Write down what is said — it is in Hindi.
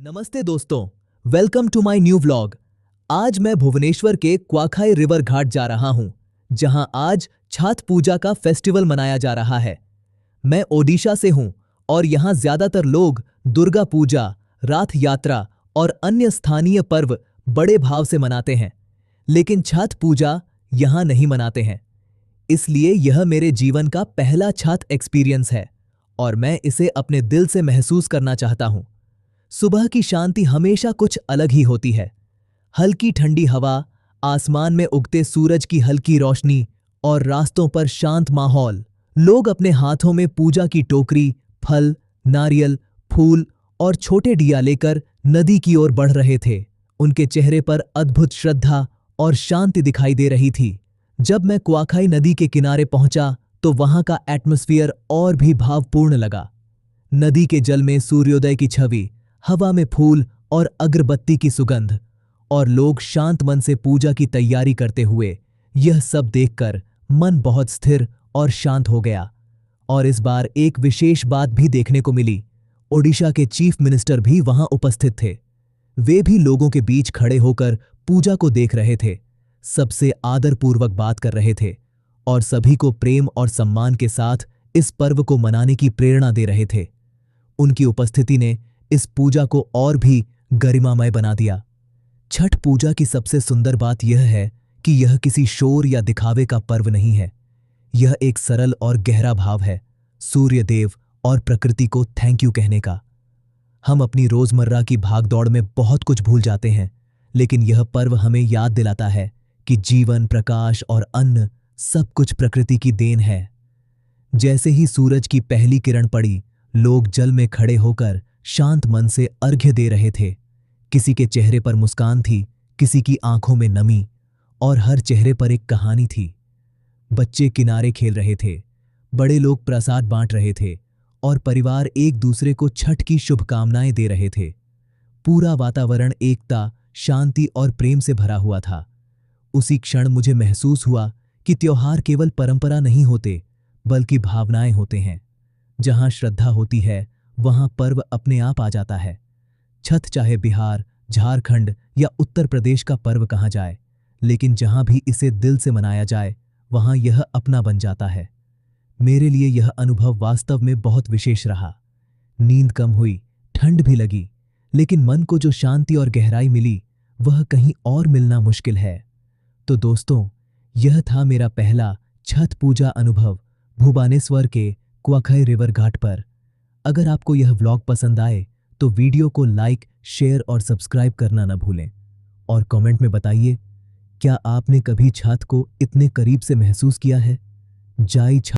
नमस्ते दोस्तों, welcome to my new vlog. आज मैं भुवनेश्वर के क्वाखाई रिवर घाट जा रहा हूं, जहां आज छठ पूजा का फेस्टिवल मनाया जा रहा है। मैं ओडिशा से हूं और यहां ज्यादातर लोग दुर्गा पूजा, राथ यात्रा और अन्य स्थानीय पर्व बड़े भाव से मनाते हैं, लेकिन छठ पूजा यहां नहीं मनाते हैं। इसलिए यह मेरे जीवन का पहला छठ एक्सपीरियंस है और मैं इसे अपने दिल से महसूस करना चाहता हूं। सुबह की शांति हमेशा कुछ अलग ही होती है। हल्की ठंडी हवा, आसमान में उगते सूरज की हल्की रोशनी और रास्तों पर शांत माहौल। लोग अपने हाथों में पूजा की टोकरी, फल, नारियल, फूल और छोटे दिया लेकर नदी की ओर बढ़ रहे थे। उनके चेहरे पर अद्भुत श्रद्धा और शांति दिखाई दे रही थी। जब मैं क्वाखाई नदी के किनारे पहुंचा तो वहां का एटमॉस्फेयर और भी भावपूर्ण लगा। नदी के जल में सूर्योदय की छवि, हवा में फूल और अगरबत्ती की सुगंध, और लोग शांत मन से पूजा की तैयारी करते हुए, यह सब देखकर मन बहुत स्थिर और शांत हो गया। और इस बार एक विशेष बात भी देखने को मिली। ओडिशा के चीफ मिनिस्टर भी वहां उपस्थित थे। वे भी लोगों के बीच खड़े होकर पूजा को देख रहे थे, सबसे आदरपूर्वक बात कर रहे थे और सभी को प्रेम और सम्मान के साथ इस पर्व को मनाने की प्रेरणा दे रहे थे। उनकी उपस्थिति ने इस पूजा को और भी गरिमामय बना दिया। छठ पूजा की सबसे सुंदर बात यह है कि यह किसी शोर या दिखावे का पर्व नहीं है। यह एक सरल और गहरा भाव है, सूर्य देव और प्रकृति को थैंक यू कहने का। हम अपनी रोजमर्रा की भागदौड़ में बहुत कुछ भूल जाते हैं, लेकिन यह पर्व हमें याद दिलाता है कि जीवन, प्रकाश और अन्न सब कुछ प्रकृति की देन है। जैसे ही सूरज की पहली किरण पड़ी, लोग जल में खड़े होकर शांत मन से अर्घ्य दे रहे थे। किसी के चेहरे पर मुस्कान थी, किसी की आंखों में नमी, और हर चेहरे पर एक कहानी थी। बच्चे किनारे खेल रहे थे, बड़े लोग प्रसाद बांट रहे थे और परिवार एक दूसरे को छठ की शुभकामनाएं दे रहे थे। पूरा वातावरण एकता, शांति और प्रेम से भरा हुआ था। उसी क्षण मुझे महसूस हुआ कि त्योहार केवल परंपरा नहीं होते, बल्कि भावनाएं होते हैं। जहां श्रद्धा होती है, वहां पर्व अपने आप आ जाता है। छठ चाहे बिहार, झारखंड या उत्तर प्रदेश का पर्व कहा जाए, लेकिन जहां भी इसे दिल से मनाया जाए, वहां यह अपना बन जाता है। मेरे लिए यह अनुभव वास्तव में बहुत विशेष रहा। नींद कम हुई, ठंड भी लगी, लेकिन मन को जो शांति और गहराई मिली, वह कहीं और मिलना मुश्किल है। तो दोस्तों, यह था मेरा पहला छठ पूजा अनुभव भुवनेश्वर के क्वाखाई रिवर घाट पर। अगर आपको यह व्लॉग पसंद आए तो वीडियो को लाइक, शेयर और सब्सक्राइब करना न भूलें। और कमेंट में बताइए, क्या आपने कभी छठ को इतने करीब से महसूस किया है? जय छठ।